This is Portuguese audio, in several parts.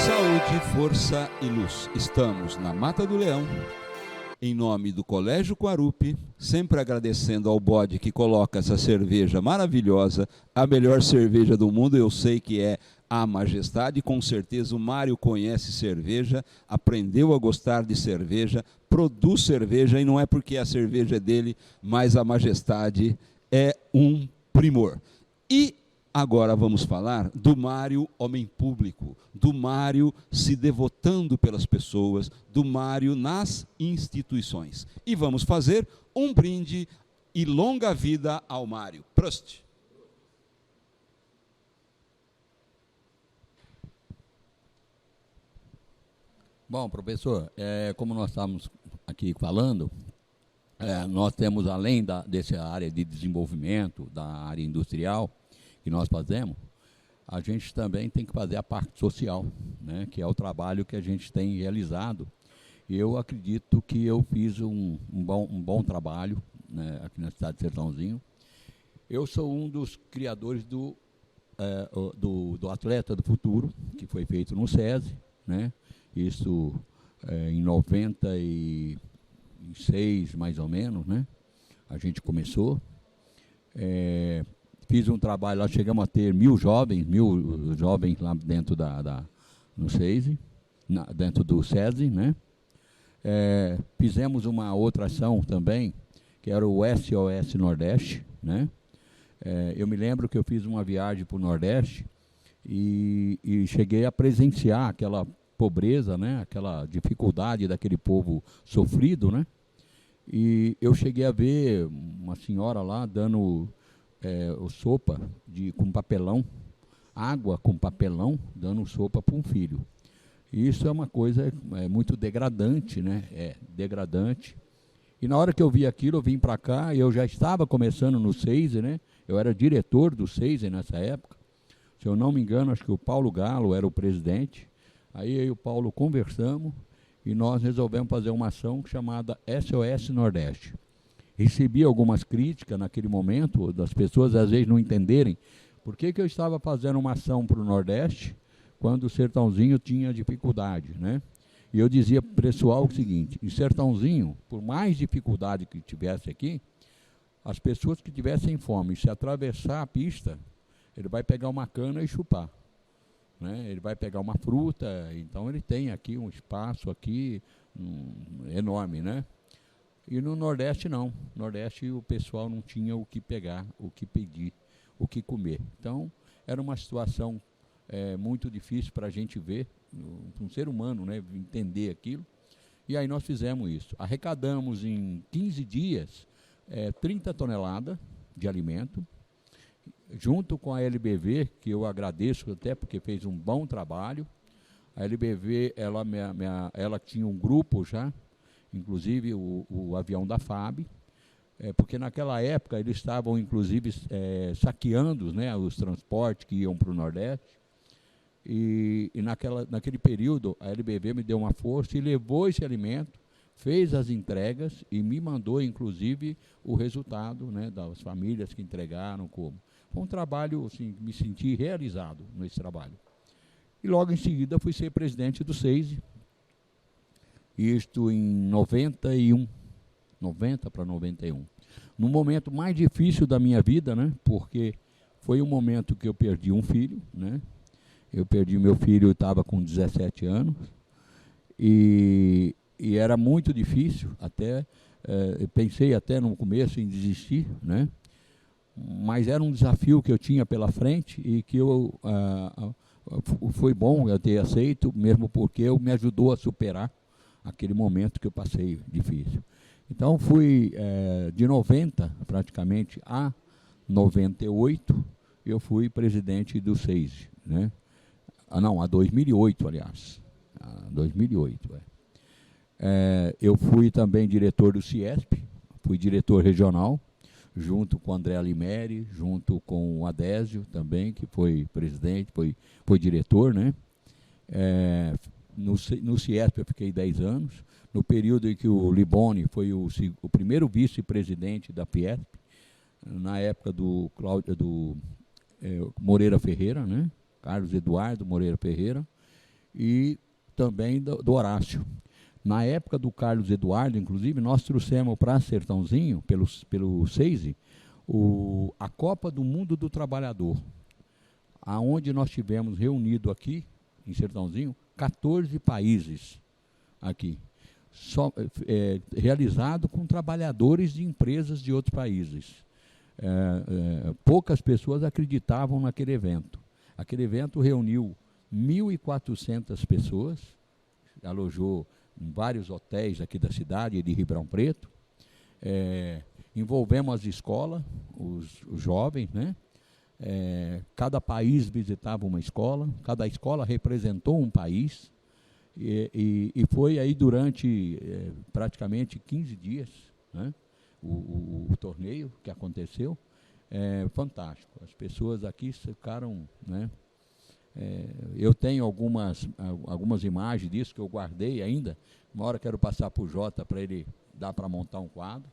Saúde, força e luz. Estamos na Mata do Leão, em nome do Colégio Quarupi, sempre agradecendo ao bode que coloca essa cerveja maravilhosa, a melhor cerveja do mundo, eu sei que é a Majestade, com certeza o Mário conhece cerveja, aprendeu a gostar de cerveja, produz cerveja, e não é porque a cerveja é dele, mas a Majestade é um primor. E agora vamos falar do Mário homem público, do Mário se devotando pelas pessoas, do Mário nas instituições. E vamos fazer um brinde e longa vida ao Mário. Prost! Bom, professor, como nós estamos aqui falando, nós temos, além dessa área de desenvolvimento, da área industrial que nós fazemos, a gente também tem que fazer a parte social, né, que é o trabalho que a gente tem realizado. E eu acredito que eu fiz um bom trabalho, né, aqui na cidade de Sertãozinho. Eu sou um dos criadores do Atleta do Futuro, que foi feito no SESI, né? Isso em 96, mais ou menos, né? A gente começou. Fiz um trabalho lá, chegamos a ter 1.000 jovens lá dentro no SESI, dentro do SESI, né? Fizemos uma outra ação também, que era o SOS Nordeste, né? Eu me lembro que eu fiz uma viagem para o Nordeste e cheguei a presenciar aquela pobreza, né? Aquela dificuldade daquele povo sofrido, né? E eu cheguei a ver uma senhora lá dando sopa com papelão, água com papelão, dando sopa para um filho. E isso é uma coisa muito degradante, né? Degradante. E na hora que eu vi aquilo, eu vim para cá, e eu já estava começando no SESI, né? Eu era diretor do SESI nessa época. Se eu não me engano, acho que o Paulo Galo era o presidente. Aí eu e o Paulo conversamos e nós resolvemos fazer uma ação chamada SOS Nordeste. Recebi algumas críticas naquele momento, das pessoas às vezes não entenderem por que eu estava fazendo uma ação para o Nordeste quando o Sertãozinho tinha dificuldade, né? E eu dizia para o pessoal o seguinte: em Sertãozinho, por mais dificuldade que tivesse aqui, as pessoas que tivessem fome, se atravessar a pista, ele vai pegar uma cana e chupar, né? Ele vai pegar uma fruta, então ele tem aqui um espaço aqui enorme, né? E no Nordeste não. No Nordeste o pessoal não tinha o que pegar, o que pedir, o que comer. Então era uma situação muito difícil para a gente ver, para um ser humano, né, entender aquilo. E aí nós fizemos isso. Arrecadamos em 15 dias 30 toneladas de alimento, junto com a LBV, que eu agradeço até porque fez um bom trabalho. A LBV, ela tinha um grupo já, inclusive o avião da FAB, porque naquela época eles estavam inclusive saqueando, né, os transportes que iam para o Nordeste. E naquele período a LBV me deu uma força e levou esse alimento, fez as entregas e me mandou inclusive o resultado, né, das famílias que entregaram. Foi um trabalho, assim, me senti realizado nesse trabalho. E logo em seguida fui ser presidente do SESI, isto em 90 para 91. No momento mais difícil da minha vida, né, porque foi um momento que eu perdi um filho, né? Eu perdi meu filho, eu estava com 17 anos, e era muito difícil, até eu pensei até no começo em desistir, né? Mas era um desafio que eu tinha pela frente e que foi bom eu ter aceito, mesmo porque me ajudou a superar aquele momento que eu passei difícil. Então fui de 90 praticamente a 98, eu fui presidente do SESI, né? A 2008, aliás. 2008, eu fui também diretor do CIESP, fui diretor regional, junto com o André Alimeri, junto com o Adésio também, que foi presidente, foi diretor, né? No CIESP eu fiquei 10 anos, no período em que o Liboni foi o primeiro vice-presidente da Fiesp, na época do Moreira Ferreira, né? Carlos Eduardo Moreira Ferreira, e também do Horácio. Na época do Carlos Eduardo, inclusive, nós trouxemos para Sertãozinho, pelo SEISE, a Copa do Mundo do Trabalhador, aonde nós tivemos reunido aqui, em Sertãozinho, 14 países aqui, realizado com trabalhadores de empresas de outros países. Poucas pessoas acreditavam naquele evento. Aquele evento reuniu 1.400 pessoas, alojou em vários hotéis aqui da cidade de Ribeirão Preto. Envolvemos as escolas, os jovens, né? Cada país visitava uma escola, cada escola representou um país, e foi aí durante praticamente 15 dias, né? O torneio que aconteceu. Fantástico, as pessoas aqui ficaram, né? Eu tenho algumas imagens disso que eu guardei ainda. Uma hora quero passar para o Jota para ele dar para montar um quadro.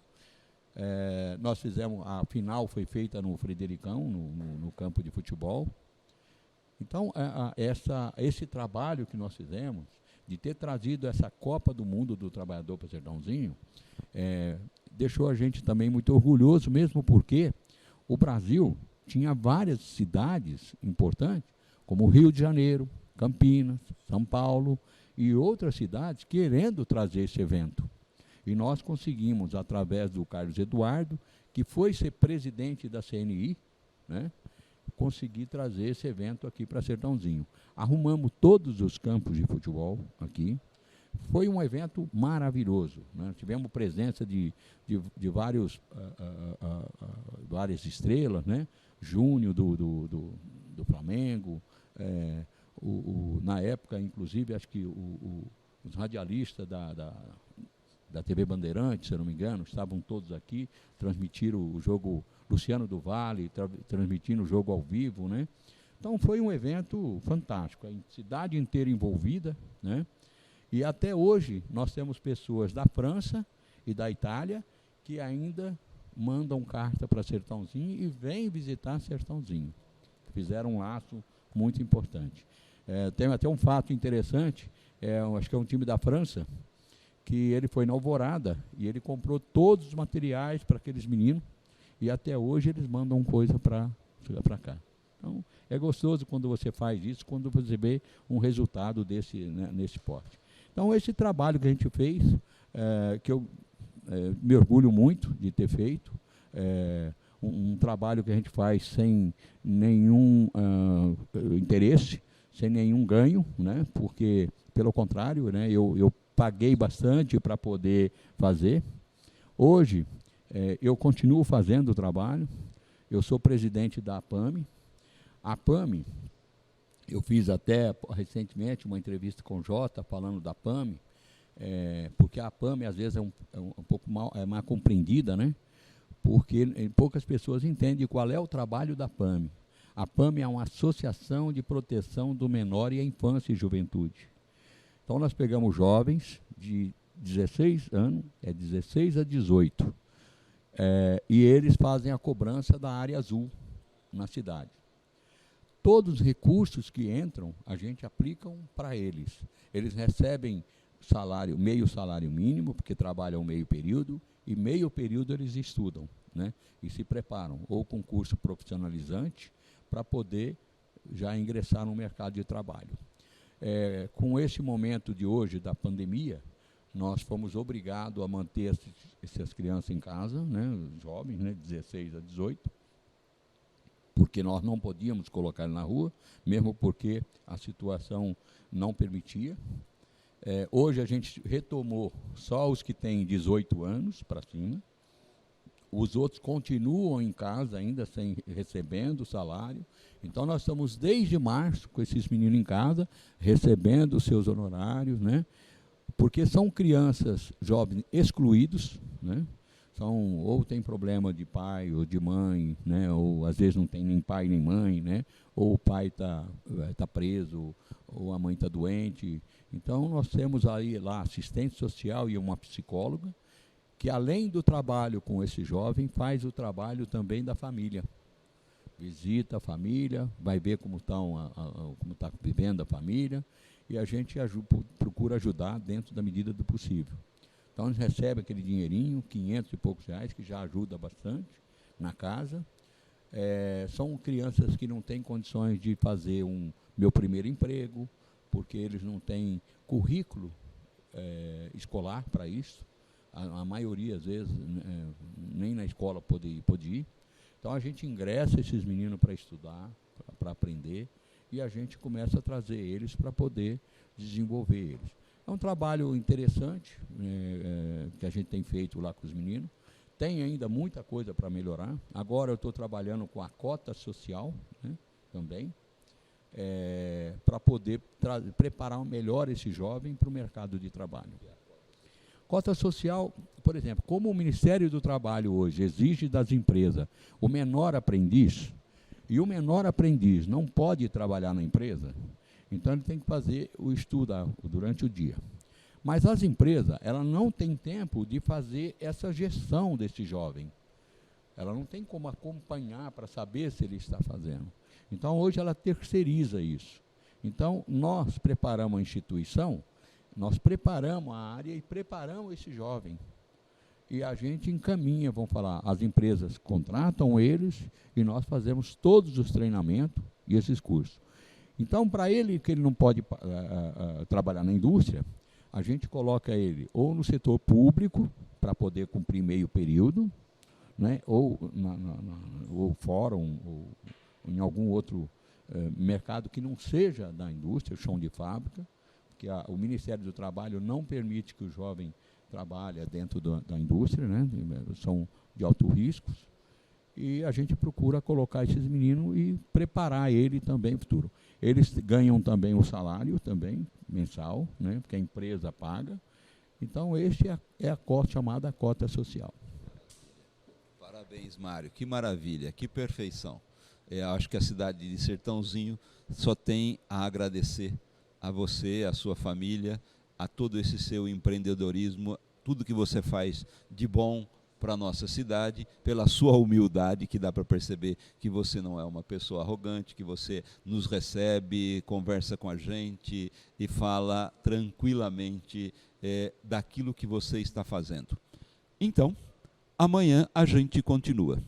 Nós fizemos, a final foi feita no Fredericão, no campo de futebol. Então, esse trabalho que nós fizemos, de ter trazido essa Copa do Mundo do Trabalhador para Sertãozinho, deixou a gente também muito orgulhoso, mesmo porque o Brasil tinha várias cidades importantes, como Rio de Janeiro, Campinas, São Paulo e outras cidades querendo trazer esse evento. E nós conseguimos, através do Carlos Eduardo, que foi ser presidente da CNI, né, conseguir trazer esse evento aqui para Sertãozinho. Arrumamos todos os campos de futebol aqui. Foi um evento maravilhoso, né? Tivemos presença de várias estrelas, né? Júnior do Flamengo, na época, inclusive, acho que os radialistas da TV Bandeirantes, se eu não me engano, estavam todos aqui, transmitiram o jogo, Luciano do Vale, transmitindo o jogo ao vivo, né? Então foi um evento fantástico, a cidade inteira envolvida, né? E até hoje nós temos pessoas da França e da Itália que ainda mandam carta para Sertãozinho e vêm visitar Sertãozinho. Fizeram um laço muito importante. Tem até um fato interessante, acho que é um time da França, que ele foi na Alvorada e ele comprou todos os materiais para aqueles meninos e até hoje eles mandam coisa para cá. Então, é gostoso quando você faz isso, quando você vê um resultado nesse porte. Então, esse trabalho que a gente fez, que eu me orgulho muito de ter feito, um trabalho que a gente faz sem nenhum interesse, sem nenhum ganho, né? Porque, pelo contrário, né, eu paguei bastante para poder fazer. Hoje, eu continuo fazendo o trabalho, eu sou presidente da APAME. A APAME, eu fiz até recentemente uma entrevista com o Jota falando da APAME, porque a APAME às vezes é um pouco mal compreendida, né? Porque poucas pessoas entendem qual é o trabalho da APAME. A APAME é uma associação de proteção do menor e a infância e juventude. Então nós pegamos jovens de 16 anos, 16 a 18, e eles fazem a cobrança da área azul na cidade. Todos os recursos que entram, a gente aplica para eles. Eles recebem meio salário mínimo, porque trabalham meio período, e meio período eles estudam, né? E se preparam, ou com curso profissionalizante, para poder já ingressar no mercado de trabalho. Com esse momento de hoje, da pandemia, nós fomos obrigados a manter essas crianças em casa, né, os jovens, né, 16 a 18, porque nós não podíamos colocar na rua, mesmo porque a situação não permitia. Hoje a gente retomou só os que têm 18 anos para cima, os outros continuam em casa ainda recebendo salário. Então nós estamos desde março com esses meninos em casa, recebendo os seus honorários, né? Porque são crianças jovens excluídos, né? Ou tem problema de pai ou de mãe, né? Ou às vezes não tem nem pai nem mãe, né? Ou o pai tá preso, ou a mãe está doente. Então nós temos aí lá assistente social e uma psicóloga, que além do trabalho com esse jovem, faz o trabalho também da família. Visita a família, vai ver como está vivendo a família, e a gente procura ajudar dentro da medida do possível. Então, eles recebem aquele dinheirinho, 500 e poucos reais, que já ajuda bastante na casa. São crianças que não têm condições de fazer meu primeiro emprego, porque eles não têm currículo escolar para isso. A maioria, às vezes, nem na escola pode ir. Então, a gente ingressa esses meninos para estudar, para aprender, e a gente começa a trazer eles para poder desenvolver eles. É um trabalho interessante que a gente tem feito lá com os meninos. Tem ainda muita coisa para melhorar. Agora eu estou trabalhando com a cota social, né, também, para poder preparar melhor esse jovem para o mercado de trabalho. Cota social, por exemplo, como o Ministério do Trabalho hoje exige das empresas o menor aprendiz, e o menor aprendiz não pode trabalhar na empresa, então ele tem que fazer o estudo durante o dia. Mas as empresas, ela não tem tempo de fazer essa gestão desse jovem. Ela não tem como acompanhar para saber se ele está fazendo. Então, hoje ela terceiriza isso. Então, nós preparamos a instituição, nós preparamos a área e preparamos esse jovem. E a gente encaminha, vamos falar, as empresas contratam eles e nós fazemos todos os treinamentos e esses cursos. Então, para ele, que ele não pode trabalhar na indústria, a gente coloca ele ou no setor público, para poder cumprir meio período, né, ou ou fórum, ou em algum outro mercado que não seja da indústria, chão de fábrica, porque o Ministério do Trabalho não permite que o jovem trabalhe dentro da indústria, né, são de alto risco, e a gente procura colocar esses meninos e preparar ele também no futuro. Eles ganham também o salário também mensal, né, porque a empresa paga. Então, este é a cota chamada cota social. Parabéns, Mário. Que maravilha, que perfeição. Acho que a cidade de Sertãozinho só tem a agradecer a você, a sua família, a todo esse seu empreendedorismo, tudo que você faz de bom para a nossa cidade, pela sua humildade, que dá para perceber que você não é uma pessoa arrogante, que você nos recebe, conversa com a gente e fala tranquilamente daquilo que você está fazendo. Então, amanhã a gente continua.